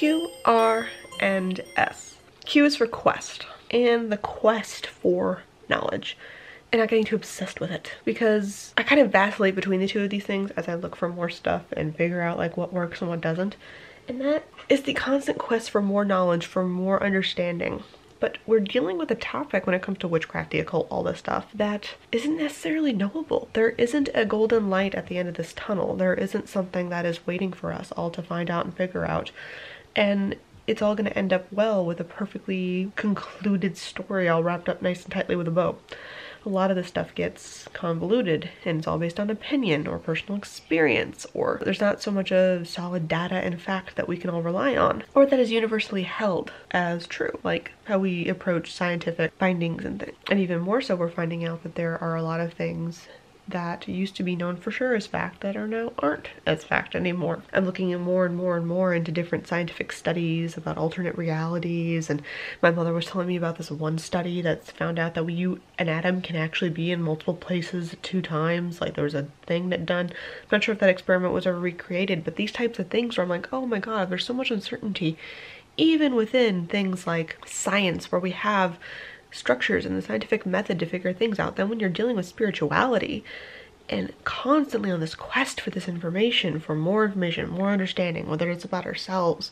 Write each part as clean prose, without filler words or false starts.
Q, R, and S. Q is for quest, and the quest for knowledge. And not getting too obsessed with it, because I kind of vacillate between the two of these things as I look for more stuff and figure out like what works and what doesn't. And that is the constant quest for more knowledge, for more understanding. But we're dealing with a topic when it comes to witchcraft, the occult, all this stuff, that isn't necessarily knowable. There isn't a golden light at the end of this tunnel. There isn't something that is waiting for us all to find out and figure out. And it's all going to end up well with a perfectly concluded story all wrapped up nice and tightly with a bow. A lot of this stuff gets convoluted, and it's all based on opinion or personal experience, or there's not so much of solid data and fact that we can all rely on, or that is universally held as true, like how we approach scientific findings and things. And even more so, we're finding out that there are a lot of things that used to be known for sure as fact that are now aren't as fact anymore. I'm looking at more and more and more into different scientific studies about alternate realities, and my mother was telling me about this one study that's found out that an atom can actually be in multiple places at 2 times. Like there was a thing that done, I'm not sure if that experiment was ever recreated, but these types of things where I'm like, oh my god, there's so much uncertainty even within things like science, where we have structures and the scientific method to figure things out. Then when you're dealing with spirituality and constantly on this quest for this information, more understanding, whether it's about ourselves,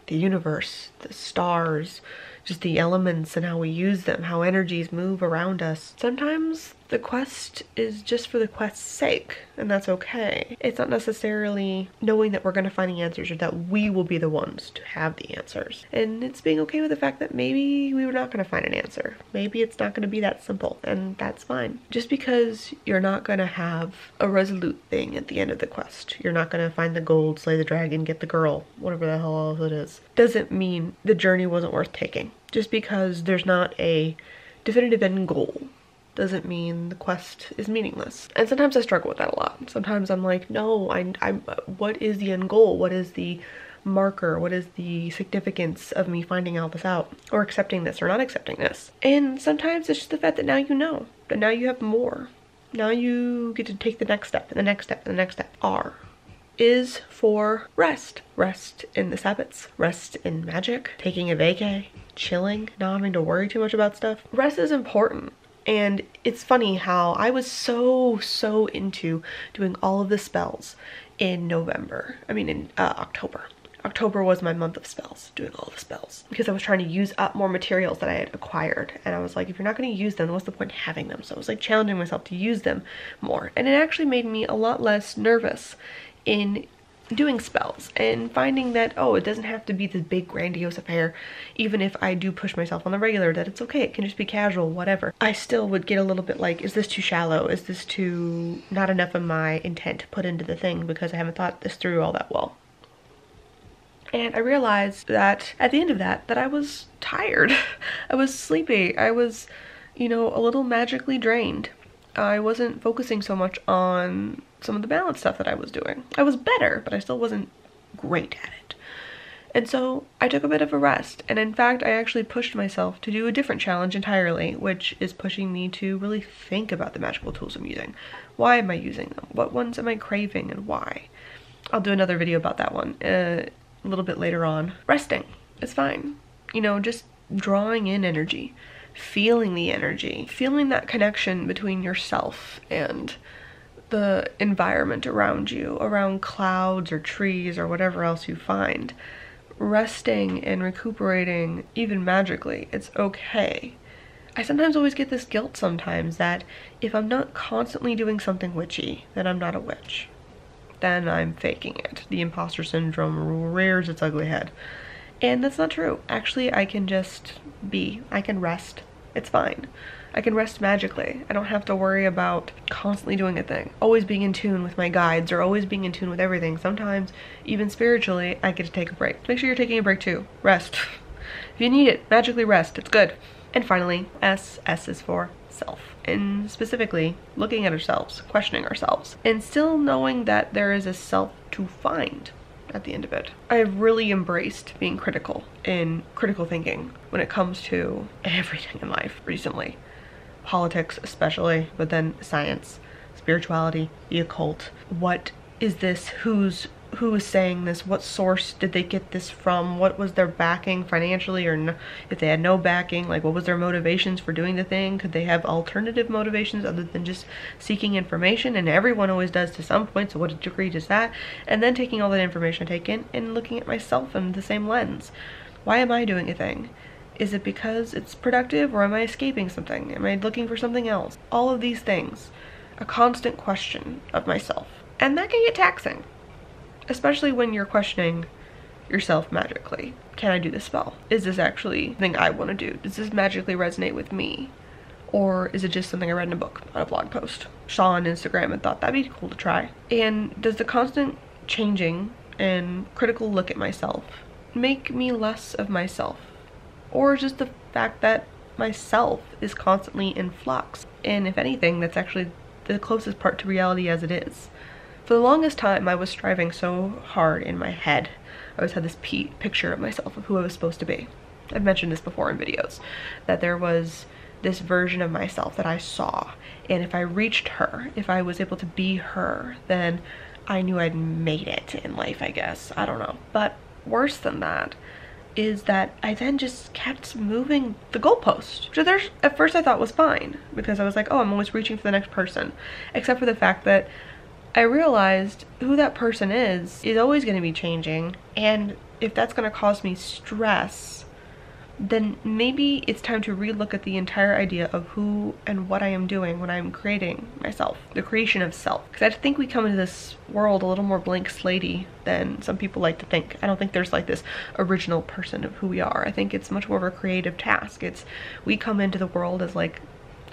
the universe, the stars, just the elements and how we use them, how energies move around us. Sometimes the quest is just for the quest's sake, and that's okay. It's not necessarily knowing that we're going to find the answers or that we will be the ones to have the answers. And it's being okay with the fact that maybe we were not going to find an answer. Maybe it's not going to be that simple, and that's fine. Just because you're not going to have a resolute thing at the end of the quest, you're not going to find the gold, slay the dragon, get the girl, whatever the hell else it is, doesn't mean the journey wasn't worth taking. Just because there's not a definitive end goal doesn't mean the quest is meaningless. And sometimes I struggle with that a lot. Sometimes I'm like, no, I'm what is the end goal? What is the marker? What is the significance of me finding all this out, or accepting this or not accepting this? And sometimes it's just the fact that now you know, that now you have more. Now you get to take the next step and the next step and the next step. R is for rest. Rest in the Sabbats, rest in magic, taking a vacay, chilling, not having to worry too much about stuff. Rest is important. And it's funny how I was so into doing all of the spells in October. October was my month of spells, doing all the spells, because I was trying to use up more materials that I had acquired. And I was like, if you're not going to use them, then what's the point in having them? So I was like challenging myself to use them more. And it actually made me a lot less nervous in doing spells and finding that, oh, it doesn't have to be this big grandiose affair. Even if I do push myself on the regular, that it's okay, it can just be casual, whatever. I still would get a little bit like, is this too shallow? Is this too not enough of my intent to put into the thing because I haven't thought this through all that well? And I realized that at the end of that I was tired. I was sleepy. I was, a little magically drained. I wasn't focusing so much on some of the balance stuff that I was doing. I was better, but I still wasn't great at it. And so I took a bit of a rest. And in fact, I actually pushed myself to do a different challenge entirely, which is pushing me to really think about the magical tools I'm using. Why am I using them? What ones am I craving and why? I'll do another video about that one a little bit later on. Resting is fine. Just drawing in energy, feeling the energy, feeling that connection between yourself and the environment around you, around clouds or trees or whatever else you find. Resting and recuperating, even magically, it's okay. I sometimes always get this guilt sometimes that if I'm not constantly doing something witchy, then I'm not a witch. Then I'm faking it. The imposter syndrome rears its ugly head. And that's not true. Actually, I can just be. I can rest. It's fine. I can rest magically. I don't have to worry about constantly doing a thing. Always being in tune with my guides or always being in tune with everything. Sometimes, even spiritually, I get to take a break. Make sure you're taking a break too. Rest. If you need it, magically rest. It's good. And finally, S is for self. And specifically, looking at ourselves, questioning ourselves, and still knowing that there is a self to find at the end of it. I have really embraced being critical in critical thinking when it comes to everything in life recently. Politics especially, but then science, spirituality, the occult. What is this? Whose who is saying this, what source did they get this from, what was their backing financially, or no, if they had no backing, like what was their motivations for doing the thing, could they have alternative motivations other than just seeking information, and everyone always does to some point, so what degree does that, and then taking all that information I take in and looking at myself in the same lens. Why am I doing a thing? Is it because it's productive, or am I escaping something? Am I looking for something else? All of these things, a constant question of myself, and that can get taxing. Especially when you're questioning yourself magically. Can I do this spell? Is this actually the thing I want to do? Does this magically resonate with me? Or is it just something I read in a book, on a blog post, saw on Instagram and thought that'd be cool to try? And does the constant changing and critical look at myself make me less of myself? Or just the fact that myself is constantly in flux? And if anything, that's actually the closest part to reality as it is. For the longest time, I was striving so hard in my head. I always had this picture of myself of who I was supposed to be. I've mentioned this before in videos, that there was this version of myself that I saw, and if I reached her, if I was able to be her, then I knew I'd made it in life, I guess. I don't know. But worse than that is that I then just kept moving the goalpost, which at first I thought was fine, because I was like, oh, I'm always reaching for the next person, except for the fact that I realized who that person is always going to be changing, and if that's going to cause me stress, then maybe it's time to relook at the entire idea of who and what I am doing when I'm creating myself, the creation of self. Because I think we come into this world a little more blank slatey than some people like to think. I don't think there's like this original person of who we are. I think it's much more of a creative task. We come into the world as like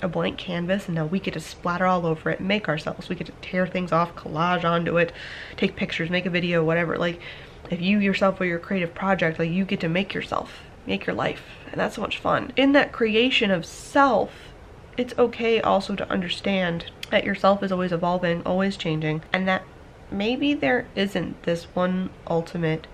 a blank canvas, and now we get to splatter all over it and make ourselves. We get to tear things off, collage onto it, take pictures, make a video, whatever. Like, if you yourself are your creative project, like, you get to make yourself, make your life, and that's so much fun. In that creation of self, it's okay also to understand that yourself is always evolving, always changing, and that maybe there isn't this one ultimate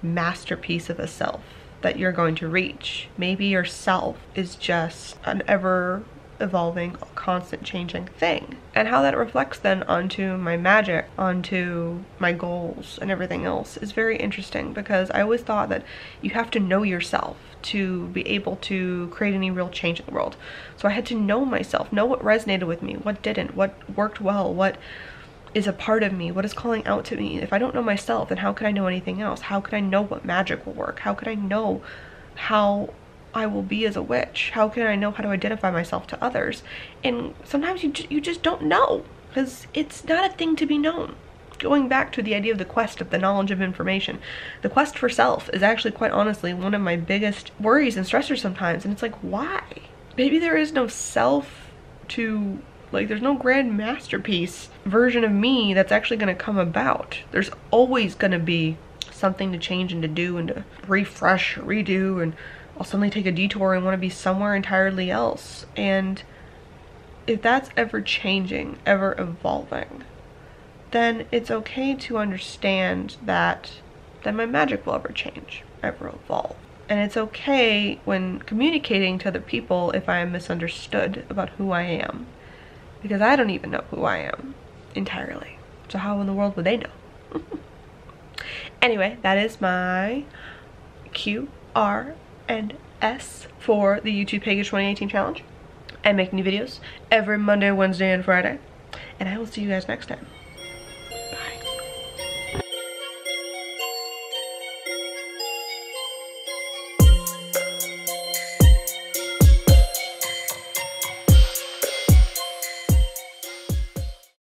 masterpiece of a self that you're going to reach. Maybe yourself is just an ever evolving, constant changing thing, and how that reflects then onto my magic, onto my goals and everything else is very interesting, because I always thought that you have to know yourself to be able to create any real change in the world. So I had to know myself, know what resonated with me, what didn't, what worked well, what is a part of me, what is calling out to me. If I don't know myself, then how could I know anything else? How could I know what magic will work? How could I know how I will be as a witch? How can I know how to identify myself to others? And sometimes you just don't know, because it's not a thing to be known. Going back to the idea of the quest of the knowledge of information, the quest for self is actually, quite honestly, one of my biggest worries and stressors sometimes. And it's like, why? Maybe there is no self to, like, there's no grand masterpiece version of me that's actually going to come about. There's always going to be something to change and to do and to refresh, redo, and I'll suddenly take a detour and want to be somewhere entirely else. And if that's ever changing, ever evolving, then it's okay to understand that my magic will ever change, ever evolve. And it's okay when communicating to other people if I am misunderstood about who I am, because I don't even know who I am entirely. So how in the world would they know? Anyway, that is my QRS for the YouTube Pagan 2018 challenge. I'm making new videos every Monday, Wednesday, and Friday, and I will see you guys next time.